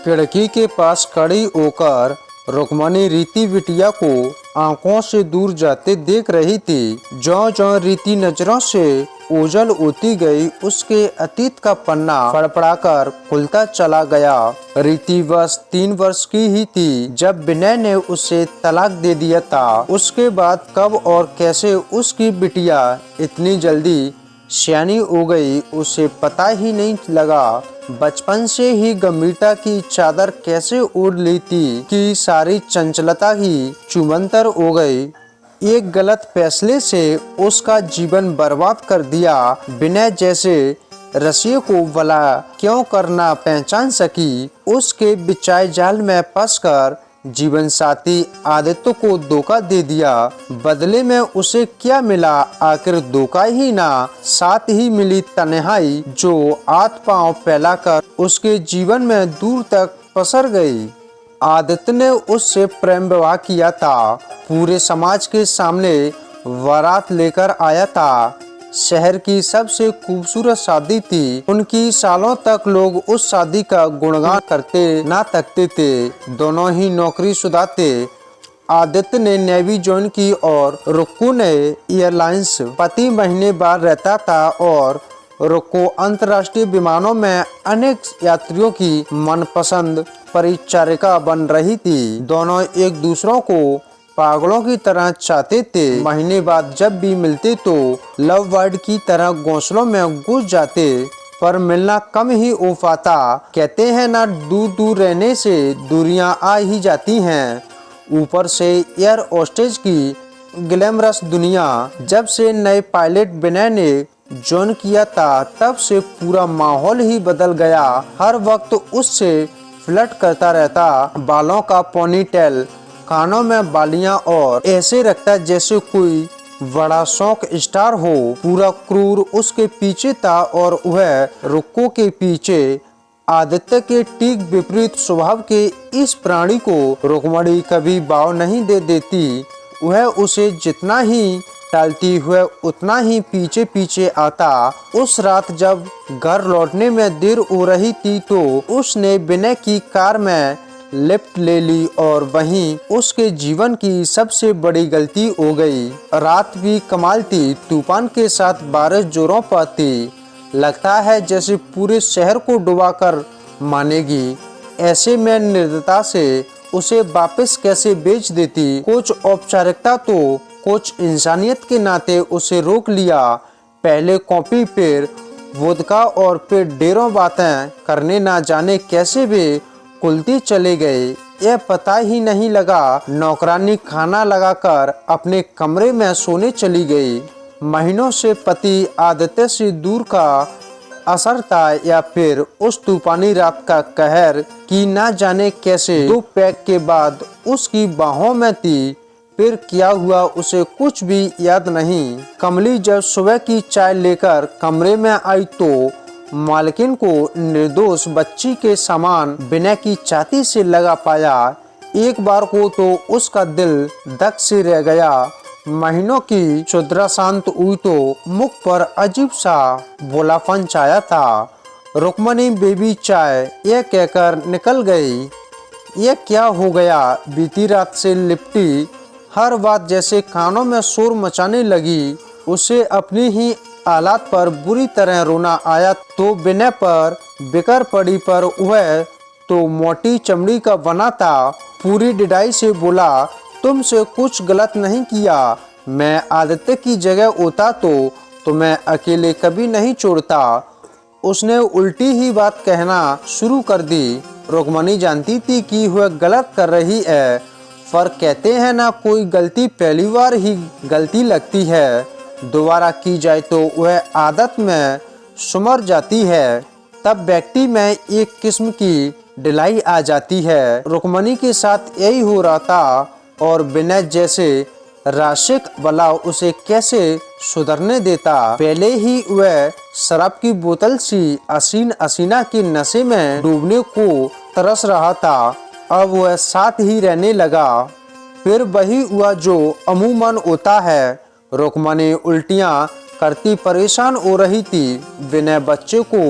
खिड़की के पास खड़ी होकर रुक्मणी रीति बिटिया को आंखों से दूर जाते देख रही थी। ज्यों-ज्यों रीति नजरों से ओझल होती गई, उसके अतीत का पन्ना फड़फड़ाकर खुलता चला गया। रीति बस 3 वर्ष की ही थी जब विनय ने उसे तलाक दे दिया था। उसके बाद कब और कैसे उसकी बिटिया इतनी जल्दी सयानी हो गई, उसे पता ही नहीं लगा। बचपन से ही गंभीरता की चादर कैसे ओढ़ ली थी कि सारी चंचलता ही चुमंतर हो गई। एक गलत फैसले से उसका जीवन बर्बाद कर दिया। विनय जैसे रसिए को भला क्यों करना पहचान सकी। उसके बिछाए जाल में फंसकर जीवन साथी आदित्य को धोखा दे दिया। बदले में उसे क्या मिला? आखिर धोखा ही ना, साथ ही मिली तन्हाई जो हाथ पांव फैलाकर उसके जीवन में दूर तक पसर गई। आदित्य ने उससे प्रेम विवाह किया था, पूरे समाज के सामने बारात लेकर आया था। शहर की सबसे खूबसूरत शादी थी। उनकी सालों तक लोग उस शादी का गुणगान करते ना थकते थे। दोनों ही नौकरीशुदा थे। आदित्य ने नेवी ज्वाइन की और रुक्कू ने एयरलाइंस। पति महीने बाद रहता था और रुक्कू अंतर्राष्ट्रीय विमानों में अनेक यात्रियों की मनपसंद परिचारिका बन रही थी। दोनों एक दूसरों को पागलों की तरह चाहते थे। महीने बाद जब भी मिलते तो लव बर्ड की तरह घोंसलों में घुस जाते, पर मिलना कम ही हो पाता। कहते हैं ना, दूर दूर रहने से दूरियां आ ही जाती हैं। ऊपर से एयर होस्टेज की ग्लैमरस दुनिया। जब से नए पायलट विनय ने ज्वाइन किया था, तब से पूरा माहौल ही बदल गया। हर वक्त उससे फ्लर्ट करता रहता। बालों का पोनीटेल, कानों में बालियां और ऐसे रखता जैसे कोई बड़ा शौक स्टार हो। पूरा क्रूर उसके पीछे था और वह रुक्कू के पीछे। आदित्य के ठीक विपरीत स्वभाव के इस प्राणी को रुक्मणी कभी भाव नहीं दे देती। वह उसे जितना ही टालती हुए उतना ही पीछे पीछे आता। उस रात जब घर लौटने में देर हो रही थी तो उसने विनय की कार में लिफ्ट ले ली और वहीं उसके जीवन की सबसे बड़ी गलती हो गई। रात भी कमाल थी। तूफान के साथ बारिश जोरों पर थी। लगता है जैसे पूरे शहर को डुबाकर मानेगी। ऐसे में निर्दयता से उसे वापस कैसे बेच देती। कुछ औपचारिकता तो कुछ इंसानियत के नाते उसे रोक लिया। पहले कॉपी, फिर वोदका और फिर ढेरों बातें करने ना जाने कैसे वे कुलती चले गए। यह पता ही नहीं लगा। नौकरानी खाना लगाकर अपने कमरे में सोने चली गई। महीनों से पति आदित्य से दूर का असर था या फिर उस तूफानी रात का कहर कि ना जाने कैसे 2 पैक के बाद उसकी बाहों में थी। फिर क्या हुआ उसे कुछ भी याद नहीं। कमली जब सुबह की चाय लेकर कमरे में आई तो मालकिन को निर्दोष बच्ची के समान विनय की छाती से लगा पाया। एक बार को तो उसका दिल धक से रह गया। महीनों की चुद्रा शांत हुई तो मुख पर अजीब सा भोलापन छाया था। रुक्मणी बेबी चाय, यह कहकर निकल गई। यह क्या हो गया? बीती रात से लिपटी हर बात जैसे कानों में शोर मचाने लगी। उसे अपनी ही हालात पर बुरी तरह रोना आया तो विनय पर बिकर पड़ी, पर वह तो मोटी चमड़ी का बना था। पूरी डिडाई से बोला, तुमसे कुछ गलत नहीं किया। मैं आदित्य की जगह होता तो मैं अकेले कभी नहीं छोड़ता। उसने उल्टी ही बात कहना शुरू कर दी। रुक्मणी जानती थी कि वह गलत कर रही है, पर कहते हैं ना, कोई गलती पहली बार ही गलती लगती है, दोबारा की जाए तो वह आदत में सुमर जाती है। तब व्यक्ति में एक किस्म की ढिलाई आ जाती है। रुक्मणी के साथ यही हो रहा था और विनय जैसे राशिक भला उसे कैसे सुधरने देता। पहले ही वह शराब की बोतल सी असीन असीना के नशे में डूबने को तरस रहा था। अब वह साथ ही रहने लगा। फिर वही हुआ जो अमूमन होता है। रुक्मणी उल्टियां करती परेशान हो रही थी। विनय बच्चे को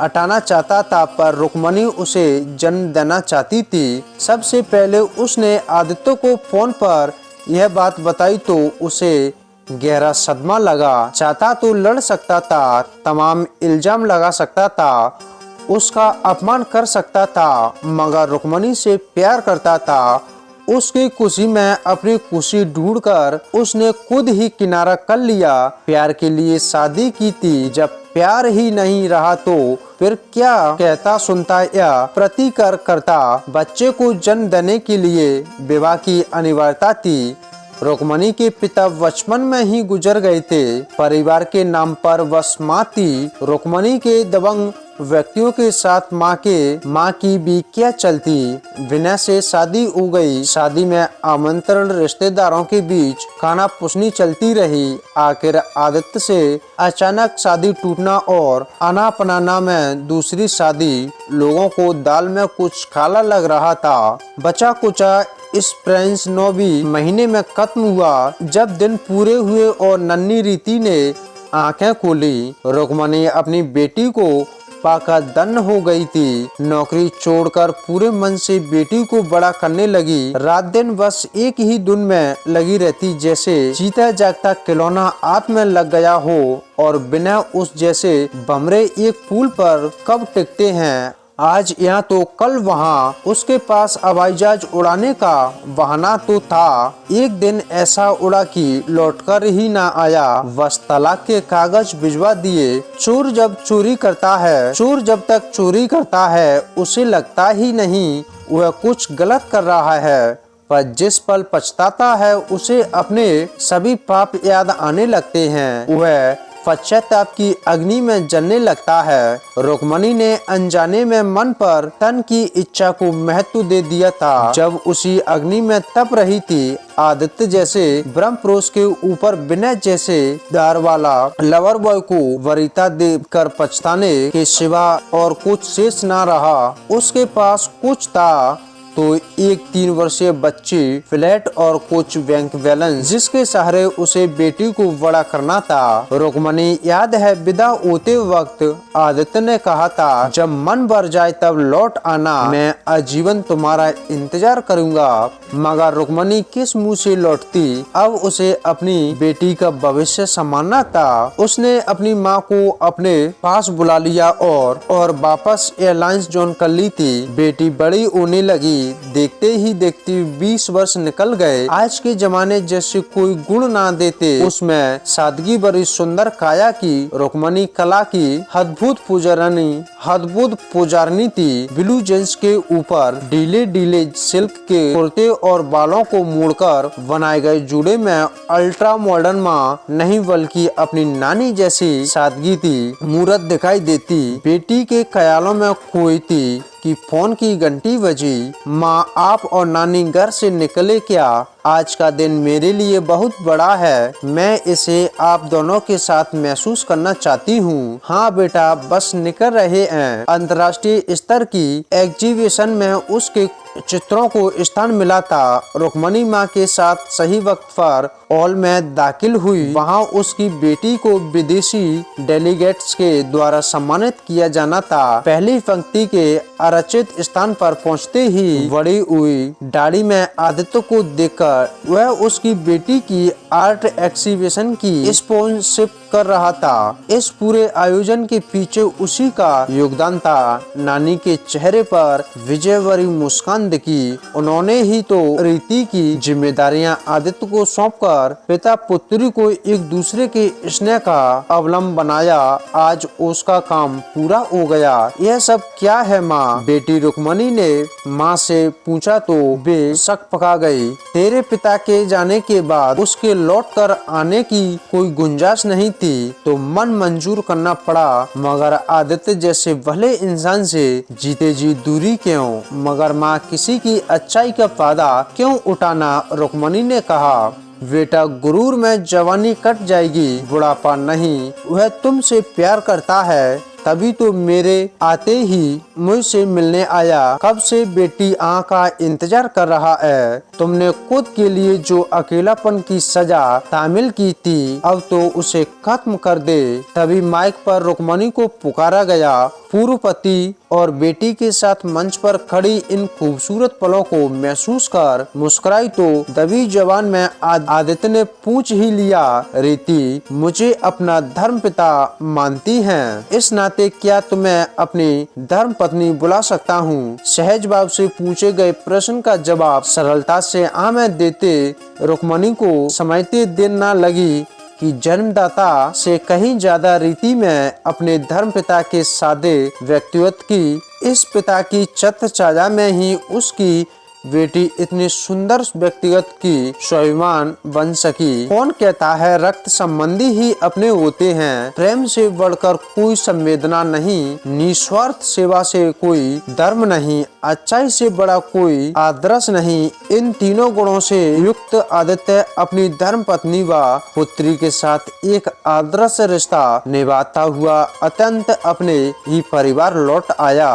हटाना चाहता था, पर रुक्मणी उसे जन्म देना चाहती थी। सबसे पहले उसने आदित्य को फोन पर यह बात बताई तो उसे गहरा सदमा लगा। चाहता तो लड़ सकता था, तमाम इल्जाम लगा सकता था, उसका अपमान कर सकता था, मगर रुक्मणी से प्यार करता था। उसकी खुशी में अपनी खुशी ढूंढकर उसने खुद ही किनारा कर लिया। प्यार के लिए शादी की थी, जब प्यार ही नहीं रहा तो फिर क्या कहता सुनता या प्रतिकर करता। बच्चे को जन्म देने के लिए विवाह की अनिवार्यता थी। रुक्मणी के पिता बचपन में ही गुजर गए थे। परिवार के नाम पर बस माँ थी। रुक्मणी के दबंग व्यक्तियों के साथ माँ की भी क्या चलती। विनय से शादी हो गई। शादी में आमंत्रण, रिश्तेदारों के बीच खाना पुछनी चलती रही। आखिर आदित्य से अचानक शादी टूटना और आना पनाना में दूसरी शादी, लोगों को दाल में कुछ काला लग रहा था। बचा कुचा इस प्रिंस 9वीं महीने में खत्म हुआ। जब दिन पूरे हुए और नन्ही रीति ने आंखें खोली, रुक्मणी अपनी बेटी को पाकर धन्य हो गई थी। नौकरी छोड़कर पूरे मन से बेटी को बड़ा करने लगी। रात दिन बस एक ही धुन में लगी रहती, जैसे जीता जागता खिलौना हाथ में लग गया हो। और बिना उस जैसे बमरे एक पुल पर कब टिकते हैं, आज यहाँ तो कल वहाँ। उसके पास हवाई जहाज उड़ाने का बहाना तो था। एक दिन ऐसा उड़ा कि लौटकर ही ना आया। बस तलाक के कागज भिजवा दिए। चोर जब जब तक चोरी करता है, उसे लगता ही नहीं वह कुछ गलत कर रहा है, पर जिस पल पछताता है उसे अपने सभी पाप याद आने लगते हैं। वह पश्चाताप की अग्नि में जलने लगता है। रुक्मणी ने अनजाने में मन पर तन की इच्छा को महत्व दे दिया था। जब उसी अग्नि में तप रही थी, आदित्य जैसे ब्रह्म पुरुष के ऊपर विनय जैसे दार वाला लवर बॉय को वरीयता देकर पछताने के सिवा और कुछ शेष न रहा। उसके पास कुछ था तो एक 3 वर्षीय बच्ची, फ्लैट और कुछ बैंक बैलेंस, जिसके सहारे उसे बेटी को बड़ा करना था। रुक्मणी याद है, विदा होते वक्त आदित्य ने कहा था, जब मन भर जाए तब लौट आना, मैं आजीवन तुम्हारा इंतजार करूंगा। मगर रुक्मणी किस मुंह से लौटती। अब उसे अपनी बेटी का भविष्य संभालना था। उसने अपनी माँ को अपने पास बुला लिया और वापस एयरलाइंस ज्वाइन कर ली थी। बेटी बड़ी होने लगी। देखते ही देखते 20 वर्ष निकल गए। आज के जमाने जैसे कोई गुण ना देते, उसमें सादगी बड़ी सुंदर काया की रुक्मणी कला की अद्भुत पुजारनी थी। ब्लू जींस के ऊपर ढीले सिल्क के कुर्ते और बालों को मोड़कर बनाए गए जूड़े में अल्ट्रा मॉडर्न माँ नहीं बल्कि अपनी नानी जैसी सादगी थी। मूरत दिखाई देती। बेटी के ख्यालों में खोई थी कि फोन की घंटी बजी। माँ, आप और नानी घर से निकले क्या? आज का दिन मेरे लिए बहुत बड़ा है। मैं इसे आप दोनों के साथ महसूस करना चाहती हूँ। हाँ बेटा, बस निकल रहे हैं। अंतर्राष्ट्रीय स्तर की एग्जीबिशन में उसके चित्रों को स्थान मिला था। रुक्मणी माँ के साथ सही वक्त पर हॉल में दाखिल हुई। वहाँ उसकी बेटी को विदेशी डेलीगेट्स के द्वारा सम्मानित किया जाना था। पहली पंक्ति के आरक्षित स्थान पर पहुँचते ही बड़ी हुई दाढ़ी में आदित्य को देखकर वह उसकी बेटी की आर्ट एग्जीबिशन की स्पॉन्सरशिप कर रहा था। इस पूरे आयोजन के पीछे उसी का योगदान था। नानी के चेहरे पर विजय भरी मुस्कान दिखी। उन्होंने ही तो रीति की जिम्मेदारियां आदित्य को सौंपकर पिता पुत्री को एक दूसरे के स्नेह का अवलंब बनाया। आज उसका काम पूरा हो गया। यह सब क्या है माँ? बेटी रुक्मणी ने माँ से पूछा तो वे शक पका गई। तेरे पिता के जाने के बाद उसके लौट कर आने की कोई गुंजाइश नहीं थी, तो मन मंजूर करना पड़ा। मगर आदित्य जैसे भले इंसान से जीते जी दूरी क्यों? मगर माँ, किसी की अच्छाई का फायदा क्यों उठाना? रुक्मणी ने कहा, बेटा, गुरूर में जवानी कट जाएगी, बुढ़ापा नहीं। वह तुमसे प्यार करता है, तभी तो मेरे आते ही मुझसे मिलने आया। कब से बेटी का इंतजार कर रहा है। तुमने खुद के लिए जो अकेलापन की सजा तामील की थी, अब तो उसे खत्म कर दे। तभी माइक पर रुक्मणी को पुकारा गया। पूर्व पति और बेटी के साथ मंच पर खड़ी इन खूबसूरत पलों को महसूस कर मुस्कुराई तो दबी जवान में आदित्य ने पूछ ही लिया, रीति मुझे अपना धर्म पिता मानती हैं? इस नाते क्या तुम्हें अपनी धर्म पत्नी बुला सकता हूँ? सहज भाव से पूछे गए प्रश्न का जवाब सरलता से में देते रुक्मणी को समझते देर न लगी कि जन्मदाता से कहीं ज्यादा रीति में अपने धर्म पिता के सादे व्यक्तित्व की, इस पिता की छत्र छाया में ही उसकी बेटी इतनी सुंदर व्यक्तिगत की स्वाभिमान बन सकी। कौन कहता है रक्त संबंधी ही अपने होते हैं? प्रेम से बढ़कर कोई संवेदना नहीं, निस्वार्थ सेवा से कोई धर्म नहीं, अच्छाई से बड़ा कोई आदर्श नहीं। इन तीनों गुणों से युक्त आदित्य अपनी धर्म पत्नी व पुत्री के साथ एक आदर्श रिश्ता निभाता हुआ अत्यंत अपने ही परिवार लौट आया।